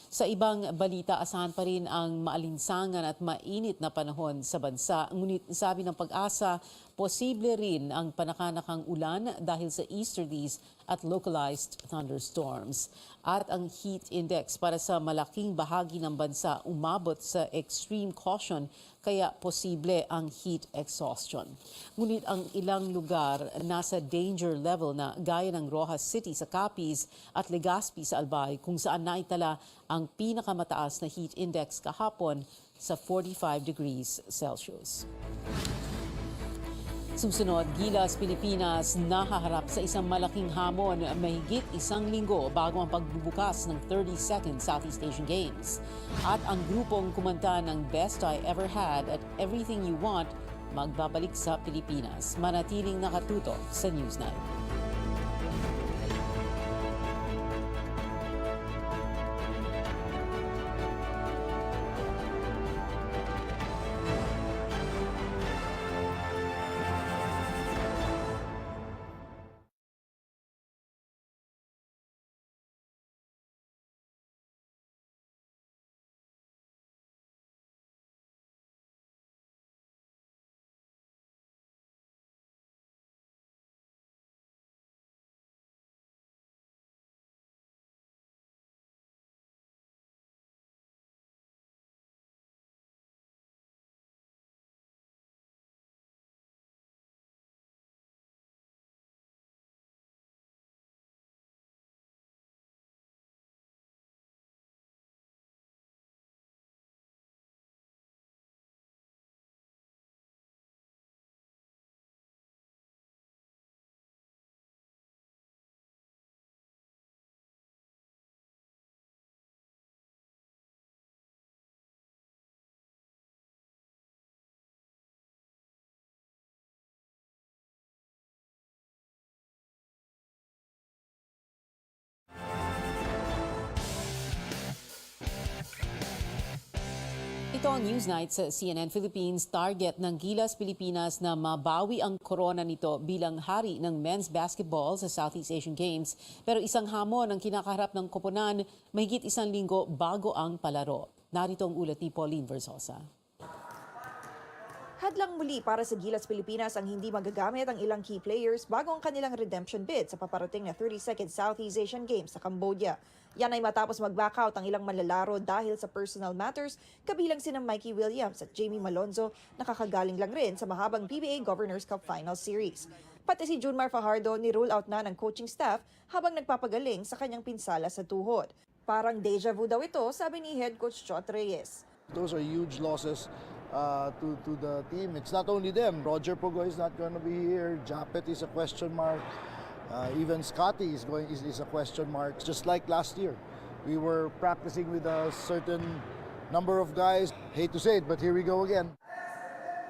Sa ibang balita, asahan pa rin ang maalinsangan at mainit na panahon sa bansa. Ngunit sabi ng Pag-asa, posible rin ang panakanakang ulan dahil sa easterlies at localized thunderstorms. At ang heat index para sa malaking bahagi ng bansa umabot sa extreme caution kaya posible ang heat exhaustion. Ngunit ang ilang lugar nasa danger level na gaya ng Rojas City sa Capiz at Legazpi sa Albay kung saan naitala ang pinakamataas na heat index kahapon sa 45 degrees Celsius. Susunod, Gilas, Pilipinas nahaharap sa isang malaking hamon mahigit 1 linggo bago ang pagbubukas ng 32nd Southeast Asian Games. At ang grupong kumanta ng Best I Ever Had at Everything You Want magbabalik sa Pilipinas. Manatiling nakatutok sa Newsnight. Ito ang Newsnight sa CNN Philippines. Target ng Gilas Pilipinas na mabawi ang korona nito bilang hari ng men's basketball sa Southeast Asian Games. Pero isang hamon ang kinakaharap ng koponan mahigit 1 linggo bago ang palaro. Narito ang ulat ni Pauline Versosa. Hadlang muli para sa Gilas Pilipinas ang hindi magagamit ang ilang key players bago ang kanilang redemption bid sa paparating na 32nd Southeast Asian Games sa Cambodia. Yan ay matapos mag-backout ang ilang manlalaro dahil sa personal matters, kabilang sina Mikey Williams at Jamie Malonzo nakakagaling lang rin sa mahabang PBA Governors Cup Final Series. Pati si Junmar Fajardo ni-rule out na ng coaching staff habang nagpapagaling sa kanyang pinsala sa tuhod. Parang deja vu daw ito, sabi ni head coach Chot Reyes. Those are huge losses to the team. It's not only them. Roger Pugoy is not going to be here. Japet is a question mark. Even Scotty is a question mark. Just like last year, we were practicing with a certain number of guys. Hate to say it, but here we go again.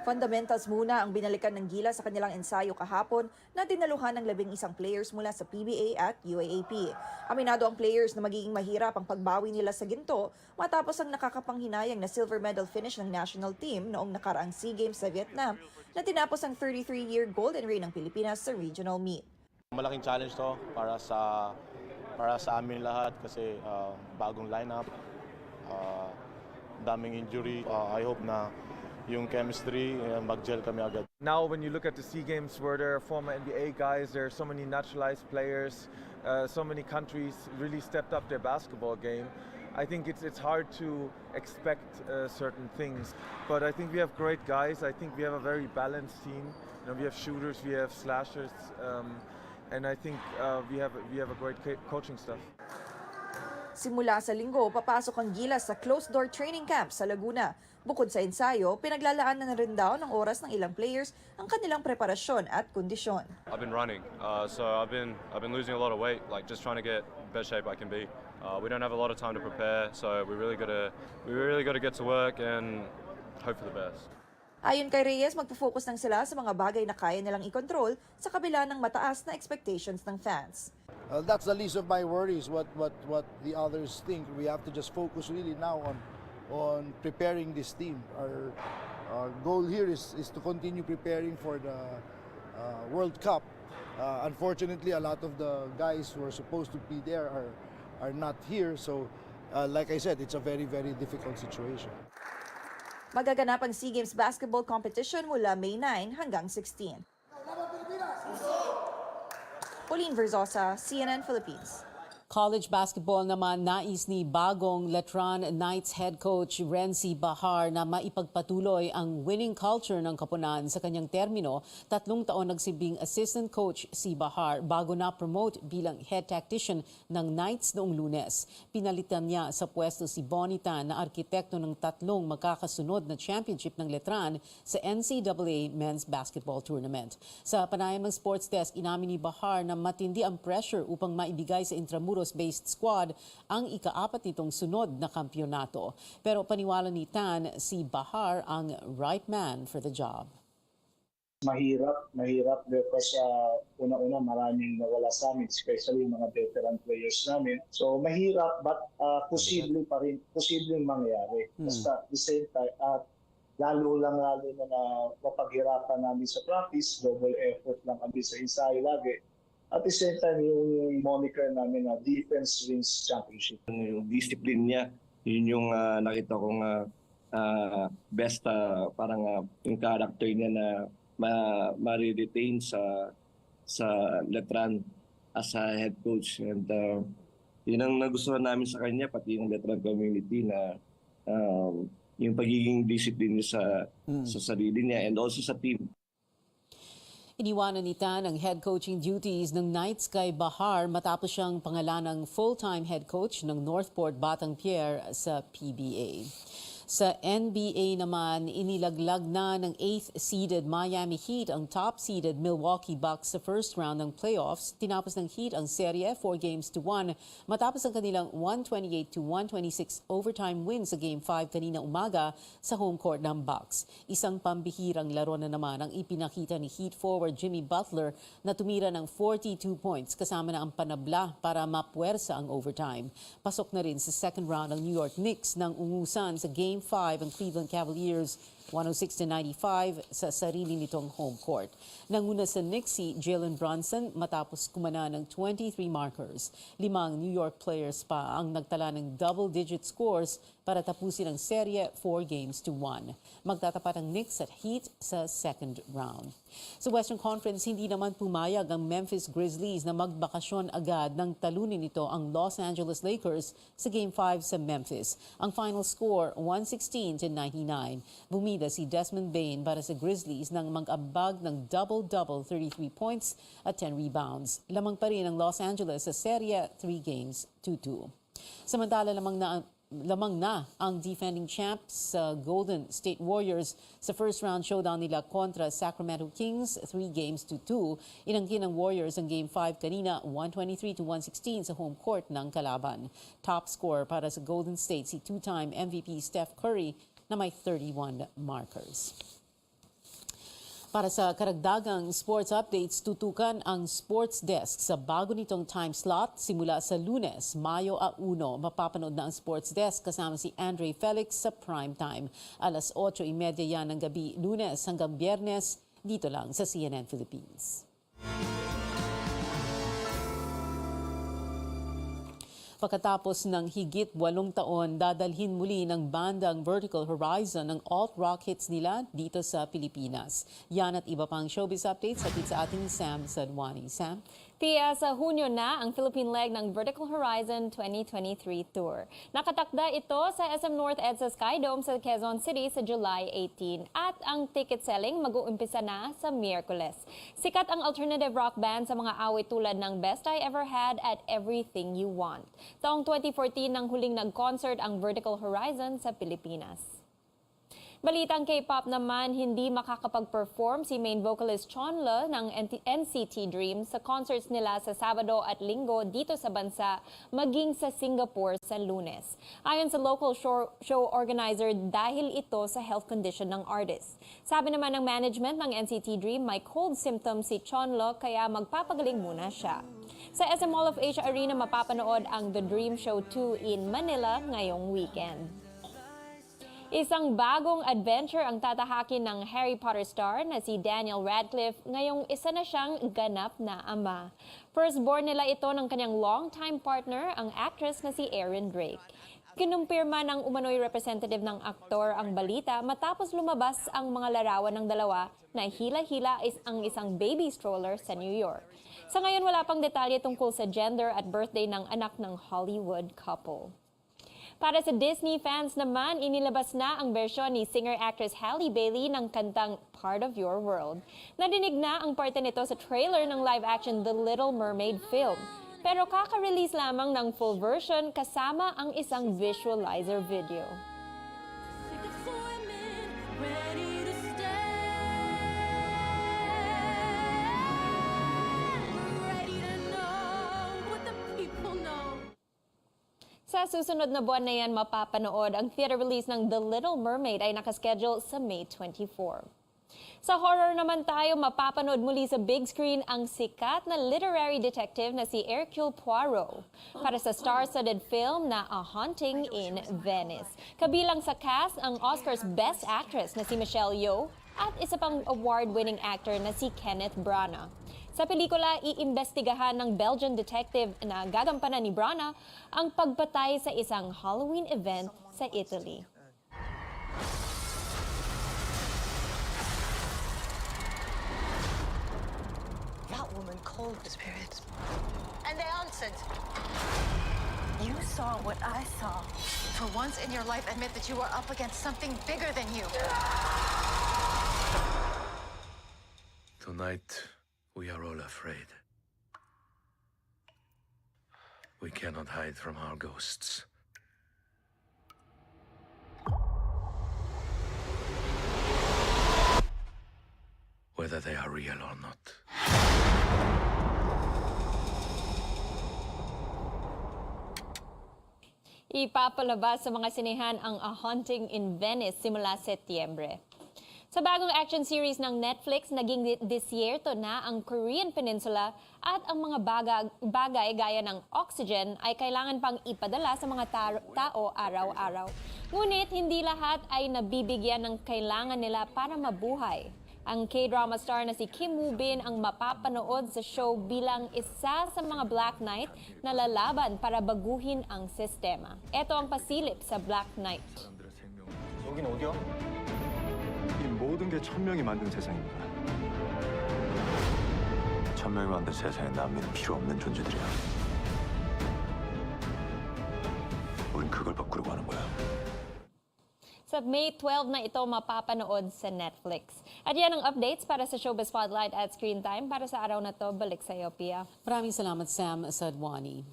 Fundamentals muna ang binalikan ng Gilas sa kanilang ensayo kahapon na dinaluhan ng 11 players mula sa PBA at UAAP. Aminado ang players na magiging mahirap ang pagbawi nila sa ginto matapos ang nakakapanghinayang na silver medal finish ng national team noong nakaraang SEA Games sa Vietnam na tinapos ang 33-year golden reign ng Pilipinas sa regional meet. Malaking challenge to para sa amin lahat kasi bagong lineup, daming injury. I hope na yung chemistry, mag-gel kami agad. Now when you look at the SEA Games where there are former NBA guys, there are so many naturalized players, so many countries really stepped up their basketball game. I think it's hard to expect certain things, but I think we have great guys. I think we have a very balanced team. You know, we have shooters, we have slashers, and I think we have a great coaching staff. Simula sa linggo, papasok ang Gilas sa closed-door training camp sa Laguna. Bukod sa ensayo, pinaglalaanan na rin daw ng oras ng ilang players ang kanilang preparasyon at kondisyon. I've been running, so I've been losing a lot of weight, like just trying to get best shape I can be. We don't have a lot of time to prepare, so we really got to get to work and hope for the best. Ayon kay Reyes, magpo-focus lang sila sa mga bagay na kaya nilang i-control sa kabila ng mataas na expectations ng fans. That's the least of my worries. What the others think. We have to just focus really now on preparing this team. Our goal here is to continue preparing for the World Cup. Unfortunately, a lot of the guys who are supposed to be there are not here. So, like I said, it's a very, very difficult situation. Magaganap ang SEA Games basketball competition mula May 9 hanggang 16. Pauline Verzosa, CNN Philippines. College basketball naman, nais ni bagong Letran Knights head coach Renzi Bahar na maipagpatuloy ang winning culture ng Kapunan sa kanyang termino. 3 taon nagsilbing assistant coach si Bahar bago na-promote bilang head tactician ng Knights noong Lunes. Pinalitan niya sa pwesto si Bonita na arkitekto ng 3 magkakasunod na championship ng Letran sa NCAA Men's Basketball Tournament. Sa panayam ng Sports Desk, inamin ni Bahar na matindi ang pressure upang maibigay sa Intramuros-based squad ang ika-4 nitong sunod na kampyonato. Pero paniwala ni Tan, si Bahar ang right man for the job. Mahirap because una-una maraming nawala sa amin, especially yung mga veteran players namin. So mahirap but posibleng mangyari. Basta at the same time, lalo na mapaghirapan namin sa practice, double effort lang kami sa ensayo lagi. At the same time, yung moniker namin na Defense Wins Championship. Yung discipline niya, yun yung nakita kong best, parang yung character niya na ma-retain sa Letran as a head coach. And yun ang nagustuhan namin sa kanya, pati yung Letran community na yung pagiging discipline niya sa sarili niya and also sa team. Iniwanan ni Tan ang head coaching duties ng Knights kay Bahar matapos siyang pangalanang full-time head coach ng Northport Batanguer sa PBA. Sa NBA naman, inilaglag na ng 8th seeded Miami Heat ang top seeded Milwaukee Bucks sa first round ng playoffs. Tinapos ng Heat ang serye 4-1 matapos ang kanilang 128-126 overtime win sa Game 5 kanina umaga sa home court ng Bucks. Isang pambihirang laro na naman ang ipinakita ni Heat forward Jimmy Butler na tumira ng 42 points kasama na ang panabla para mapuwersa ang overtime. Pasok na rin sa second round ang New York Knicks nang ungusan sa Game 5 ang Cleveland Cavaliers 106-95 sa sarili nitong home court. Nanguna sa Knicks si Jalen Brunson matapos kumana ng 23 markers. 5 New York players pa ang nagtala ng double-digit scores para tapusin ang serye 4-1. Magtatapat ang Knicks at Heat sa second round. Sa Western Conference, hindi naman pumayag ang Memphis Grizzlies na magbakasyon agad nang talunin nito ang Los Angeles Lakers sa Game 5 sa Memphis. Ang final score, 116-99. Bumida si Desmond Bane para sa Grizzlies nang mag-ambag ng double-double 33 points at 10 rebounds. Lamang pa rin ang Los Angeles sa serye 3-2. Samantala lamang na ang defending champs sa Golden State Warriors sa first round showdown nila kontra Sacramento Kings 3-2. Inangkin ng Warriors ang Game 5 kanina 123-116 sa home court ng kalaban. Top scorer para sa Golden State si two-time MVP Steph Curry na may 31 markers. Para sa karagdagang sports updates, tutukan ang sports desk sa bago nitong time slot simula sa Lunes, Mayo 1. Mapapanood na ang sports desk kasama si Andre Felix sa prime time. Alas 8:30 yan ng gabi, Lunes hanggang Biyernes, dito lang sa CNN Philippines. Pagkatapos ng higit 8 taon, dadalhin muli ng bandang Vertical Horizon ang alt-rock hits nila dito sa Pilipinas. Yan at iba pang showbiz updates hatid sa ating Sam Sadwani. Sam? Pia, sa Hunyo na ang Philippine leg ng Vertical Horizon 2023 Tour. Nakatakda ito sa SM North EDSA Skydome sa Quezon City sa July 18 at ang ticket selling mag-uumpisa na sa Miyerkules. Sikat ang alternative rock band sa mga awit tulad ng Best I Ever Had at Everything You Want. Taong 2014 nang huling nag-concert ang Vertical Horizon sa Pilipinas. Balitang K-pop naman, hindi makakapag-perform si main vocalist Chonle ng NCT Dream sa concerts nila sa Sabado at Linggo dito sa bansa, maging sa Singapore sa Lunes. Ayon sa local show organizer, dahil ito sa health condition ng artist. Sabi naman ng management ng NCT Dream, may cold symptoms si Chonle kaya magpapagaling muna siya. Sa SM Mall of Asia Arena, mapapanood ang The Dream Show 2 in Manila ngayong weekend. Isang bagong adventure ang tatahakin ng Harry Potter star na si Daniel Radcliffe ngayong isa na siyang ganap na ama. Firstborn nila ito ng kanyang longtime partner, ang actress na si Erin Drake. Kinumpirma ng umano'y representative ng aktor ang balita matapos lumabas ang mga larawan ng dalawa na hila-hila ang isang baby stroller sa New York. Sa ngayon, wala pang detalye tungkol sa gender at birthday ng anak ng Hollywood couple. Para sa Disney fans naman, inilabas na ang bersyon ni singer-actress Halle Bailey ng kantang Part of Your World. Nadinig na ang parte nito sa trailer ng live-action The Little Mermaid film. Pero kaka-release lamang ng full version kasama ang isang visualizer video. Sa susunod na buwan na yan, mapapanood ang theater release ng The Little Mermaid ay nakaschedule sa May 24. Sa horror naman tayo, mapapanood muli sa big screen ang sikat na literary detective na si Hercule Poirot para sa star-studded film na A Haunting in Venice. Kabilang sa cast ang Oscar's Best Actress na si Michelle Yeoh at isa pang award-winning actor na si Kenneth Branagh. Sa pelikula, iimbestigahan ng Belgian detective na gagampanan ni Branagh ang pagpatay sa isang Halloween event sa Italy. That woman called the spirits, and they answered. You saw what I saw. For once in your life, admit that you are up against something bigger than you. Tonight, we are all afraid. We cannot hide from our ghosts. Whether they are real or not. Ipapalabas sa mga sinehan ang A Haunting in Venice simula Setyembre. Sa bagong action series ng Netflix, naging disyerto na ang Korean Peninsula at ang mga bagay gaya ng oxygen ay kailangan pang ipadala sa mga tao araw-araw. Ngunit hindi lahat ay nabibigyan ng kailangan nila para mabuhay. Ang K-drama star na si Kim Woo Bin ang mapapanood sa show bilang isa sa mga Black Knight na lalaban para baguhin ang sistema. Ito ang pasilip sa Black Knight. 여긴 어디야? 이 모든 게 천명이 만든 세상입니다. 천명이 만든 세상에 남미는 필요 없는 존재들이야. 우린 그걸 바꾸려고 하는 거야. Sa May 12 na ito mapapanood sa Netflix. At yan ang updates para sa Showbiz Spotlight at Screen Time. Para sa araw na to, balik sa iyo, Pia. Maraming salamat, Sam Sadwani.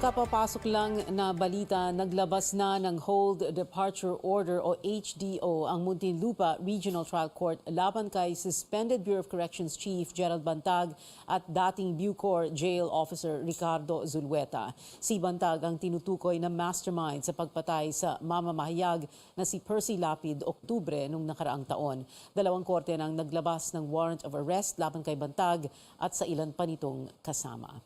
kapapasok lang na balita, naglabas na ng Hold Departure Order o HDO ang Muntinlupa Regional Trial Court laban kay suspended Bureau of Corrections Chief Gerald Bantag at dating Bucor Jail Officer Ricardo Zulueta. Si Bantag ang tinutukoy na mastermind sa pagpatay sa mamamahayag na si Percy Lapid Oktubre noong nakaraang taon. Dalawang korte nang naglabas ng warrant of arrest laban kay Bantag at sa ilan pa nitong kasama.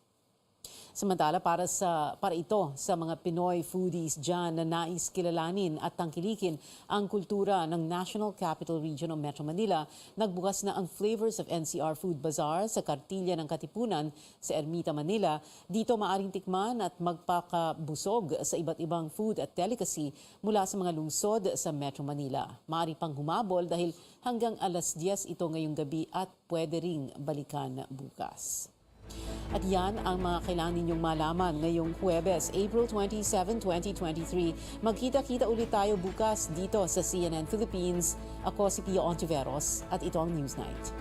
Samantala, para ito sa mga Pinoy foodies dyan na nais kilalanin at tangkilikin ang kultura ng National Capital Region o Metro Manila, nagbukas na ang Flavors of NCR Food Bazaar sa Kartilya ng Katipunan sa Ermita, Manila. Dito maaring tikman at magpakabusog sa iba't ibang food at delicacy mula sa mga lungsod sa Metro Manila. Maaari pang humabol dahil hanggang alas 10 ito ngayong gabi at pwede ring balikan bukas. At yan ang mga kailangan ninyong malaman ngayong Huwebes, April 27, 2023. Magkita-kita ulit tayo bukas dito sa CNN Philippines. Ako si Pia Ontiveros at ito ang Newsnight.